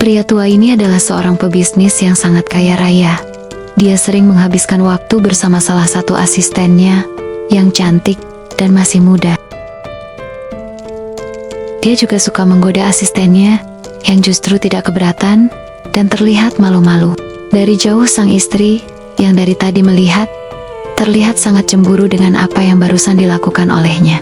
Pria tua ini adalah seorang pebisnis yang sangat kaya raya. Dia sering menghabiskan waktu bersama salah satu asistennya yang cantik dan masih muda. Dia juga suka menggoda asistennya yang justru tidak keberatan dan terlihat malu-malu. Dari jauh sang istri yang dari tadi melihat, terlihat sangat cemburu dengan apa yang barusan dilakukan olehnya.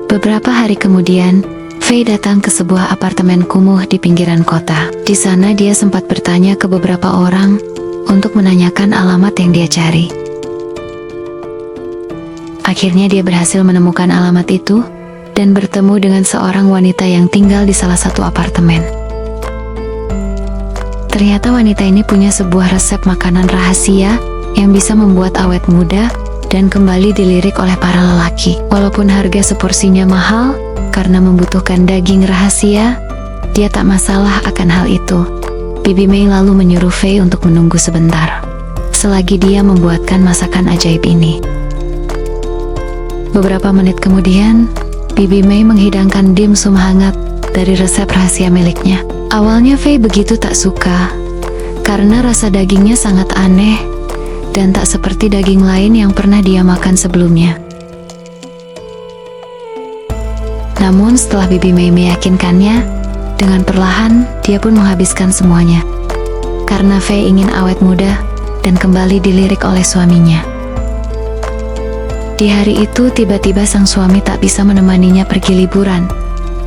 Beberapa hari kemudian, Faye datang ke sebuah apartemen kumuh di pinggiran kota. Di sana dia sempat bertanya ke beberapa orang untuk menanyakan alamat yang dia cari. Akhirnya dia berhasil menemukan alamat itu dan bertemu dengan seorang wanita yang tinggal di salah satu apartemen. Ternyata wanita ini punya sebuah resep makanan rahasia yang bisa membuat awet muda dan kembali dilirik oleh para lelaki. Walaupun harga seporsinya mahal karena membutuhkan daging rahasia, dia tak masalah akan hal itu. Bibi May lalu menyuruh Faye untuk menunggu sebentar, selagi dia membuatkan masakan ajaib ini. Beberapa menit kemudian, Bibi May menghidangkan dimsum hangat dari resep rahasia miliknya. Awalnya Faye begitu tak suka, karena rasa dagingnya sangat aneh dan tak seperti daging lain yang pernah dia makan sebelumnya. Namun setelah Bibi May meyakinkannya, dengan perlahan dia pun menghabiskan semuanya. Karena Faye ingin awet muda dan kembali dilirik oleh suaminya. Di hari itu tiba-tiba sang suami tak bisa menemaninya pergi liburan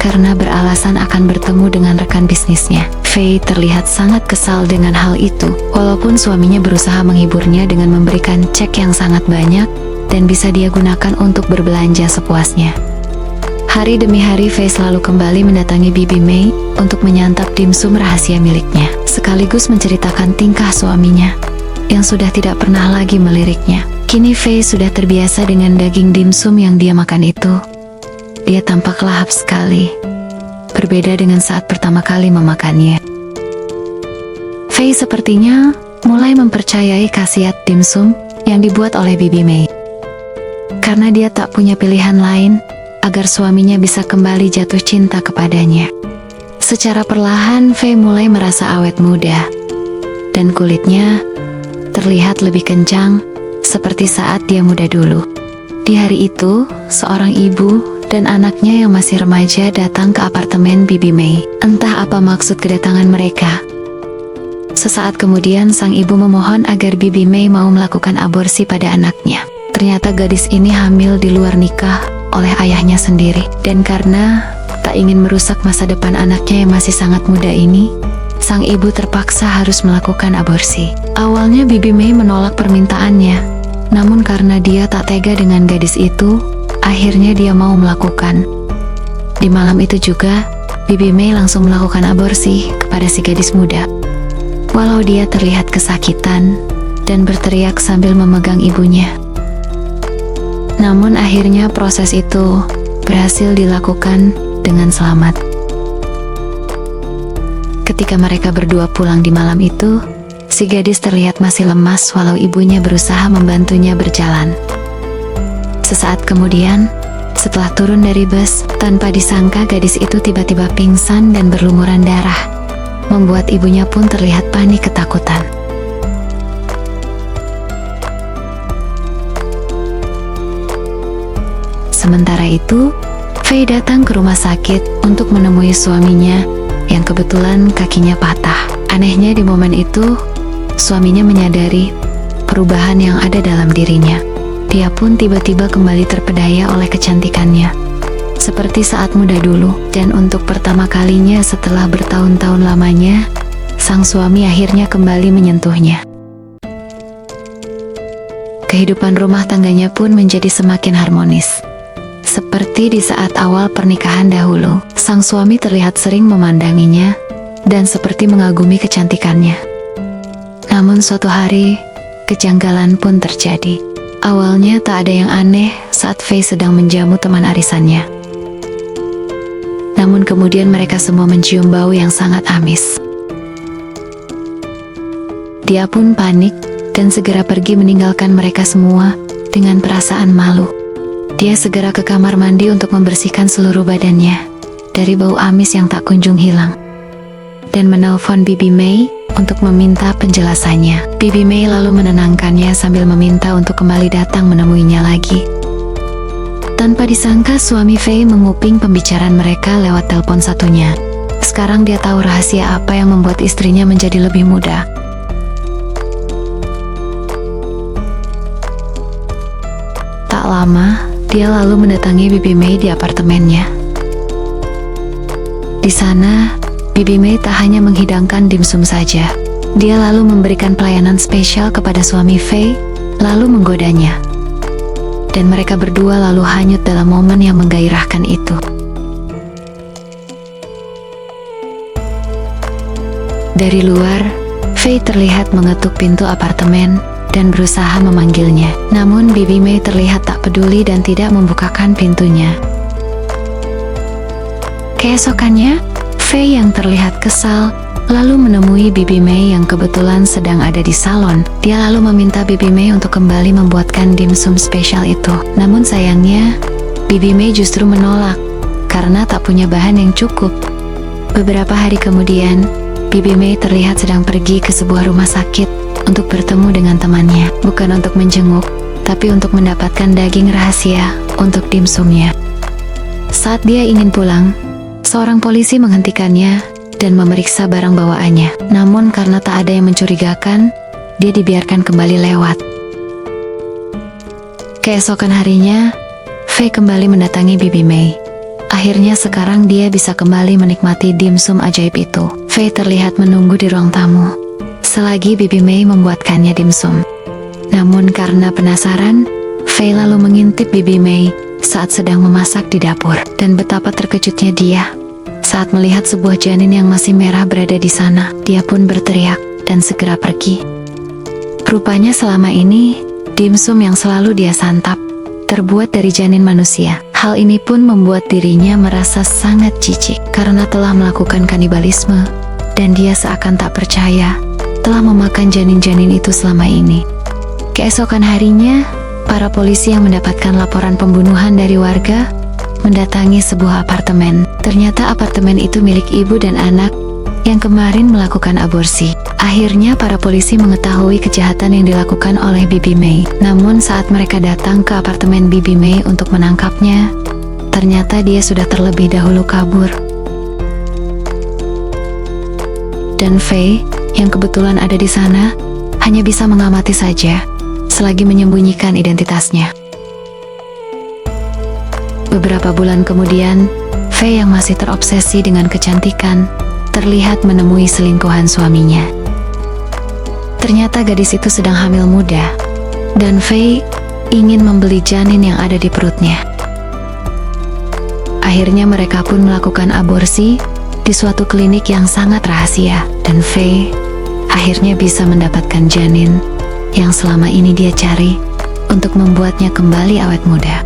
karena beralasan akan bertemu dengan rekan bisnisnya. Faye terlihat sangat kesal dengan hal itu, walaupun suaminya berusaha menghiburnya dengan memberikan cek yang sangat banyak dan bisa dia gunakan untuk berbelanja sepuasnya. Hari demi hari Faye selalu kembali mendatangi Bibi May untuk menyantap dimsum rahasia miliknya, sekaligus menceritakan tingkah suaminya yang sudah tidak pernah lagi meliriknya. Kini Faye sudah terbiasa dengan daging dimsum yang dia makan itu. Dia tampak lahap sekali, berbeda dengan saat pertama kali memakannya. Faye sepertinya mulai mempercayai khasiat dimsum yang dibuat oleh Bibi May. Karena dia tak punya pilihan lain agar suaminya bisa kembali jatuh cinta kepadanya. Secara perlahan, Faye mulai merasa awet muda, dan kulitnya terlihat lebih kencang seperti saat dia muda dulu. Di hari itu, seorang ibu dan anaknya yang masih remaja datang ke apartemen Bibi May. Entah apa maksud kedatangan mereka. Sesaat kemudian, sang ibu memohon agar Bibi May mau melakukan aborsi pada anaknya. Ternyata gadis ini hamil di luar nikah oleh ayahnya sendiri, dan karena tak ingin merusak masa depan anaknya yang masih sangat muda ini, sang ibu terpaksa harus melakukan aborsi. Awalnya Bibi May menolak permintaannya, namun karena dia tak tega dengan gadis itu, akhirnya dia mau melakukan. Di malam itu juga, Bibi May langsung melakukan aborsi kepada si gadis muda. Walau dia terlihat kesakitan dan berteriak sambil memegang ibunya, namun akhirnya proses itu berhasil dilakukan dengan selamat. Ketika mereka berdua pulang di malam itu, si gadis terlihat masih lemas walau ibunya berusaha membantunya berjalan. Sesaat kemudian, setelah turun dari bus, tanpa disangka gadis itu tiba-tiba pingsan dan berlumuran darah, membuat ibunya pun terlihat panik ketakutan. Sementara itu, Faye datang ke rumah sakit untuk menemui suaminya yang kebetulan kakinya patah. Anehnya di momen itu, suaminya menyadari perubahan yang ada dalam dirinya. Dia pun tiba-tiba kembali terpedaya oleh kecantikannya, seperti saat muda dulu. Dan untuk pertama kalinya setelah bertahun-tahun lamanya, sang suami akhirnya kembali menyentuhnya. Kehidupan rumah tangganya pun menjadi semakin harmonis. Seperti di saat awal pernikahan dahulu, sang suami terlihat sering memandanginya dan seperti mengagumi kecantikannya. Namun suatu hari, kejanggalan pun terjadi. Awalnya tak ada yang aneh saat Faye sedang menjamu teman arisannya. Namun kemudian mereka semua mencium bau yang sangat amis. Dia pun panik dan segera pergi meninggalkan mereka semua dengan perasaan malu. Dia segera ke kamar mandi untuk membersihkan seluruh badannya dari bau amis yang tak kunjung hilang. dan menelpon Bibi May untuk meminta penjelasannya. Bibi May lalu menenangkannya sambil meminta untuk kembali datang menemuinya lagi. Tanpa disangka suami Faye menguping pembicaraan mereka lewat telepon satunya. Sekarang dia tahu rahasia apa yang membuat istrinya menjadi lebih muda. Tak lama, dia lalu mendatangi Bibi May di apartemennya. Di sana, Bibi May tak hanya menghidangkan dimsum saja. Dia lalu memberikan pelayanan spesial kepada suami Faye, lalu menggodanya. Dan mereka berdua lalu hanyut dalam momen yang menggairahkan itu. Dari luar, Faye terlihat mengetuk pintu apartemen dan berusaha memanggilnya. Namun Bibi May terlihat tak peduli dan tidak membukakan pintunya. Keesokannya, Faye yang terlihat kesal lalu menemui Bibi May yang kebetulan sedang ada di salon. Dia lalu meminta Bibi May untuk kembali membuatkan dimsum spesial itu. Namun sayangnya, Bibi May justru menolak karena tak punya bahan yang cukup. Beberapa hari kemudian, Bibi May terlihat sedang pergi ke sebuah rumah sakit untuk bertemu dengan temannya. Bukan untuk menjenguk, tapi untuk mendapatkan daging rahasia untuk dimsumnya. Saat dia ingin pulang, seorang polisi menghentikannya dan memeriksa barang bawaannya. Namun karena tak ada yang mencurigakan, dia dibiarkan kembali lewat. Keesokan harinya, Faye kembali mendatangi Bibi May. Akhirnya sekarang dia bisa kembali menikmati dimsum ajaib itu. Faye terlihat menunggu di ruang tamu selagi Bibi May membuatkannya dimsum. Namun karena penasaran, Faye lalu mengintip Bibi May saat sedang memasak di dapur. Dan betapa terkejutnya dia saat melihat sebuah janin yang masih merah berada di sana. Dia pun berteriak dan segera pergi. Rupanya selama ini, dimsum yang selalu dia santap terbuat dari janin manusia. Hal ini pun membuat dirinya merasa sangat jijik karena telah melakukan kanibalisme, dan dia seakan tak percaya telah memakan janin-janin itu selama ini. Keesokan harinya, para polisi yang mendapatkan laporan pembunuhan dari warga mendatangi sebuah apartemen. Ternyata apartemen itu milik ibu dan anak yang kemarin melakukan aborsi. Akhirnya para polisi mengetahui kejahatan yang dilakukan oleh Bibi May. Namun saat mereka datang ke apartemen Bibi May untuk menangkapnya, ternyata dia sudah terlebih dahulu kabur. Dan Faye, yang kebetulan ada di sana, hanya bisa mengamati saja selagi menyembunyikan identitasnya. Beberapa bulan kemudian, Faye yang masih terobsesi dengan kecantikan terlihat menemui selingkuhan suaminya. Ternyata gadis itu sedang hamil muda, dan Faye ingin membeli janin yang ada di perutnya. Akhirnya mereka pun melakukan aborsi di suatu klinik yang sangat rahasia, dan Faye akhirnya bisa mendapatkan janin yang selama ini dia cari untuk membuatnya kembali awet muda.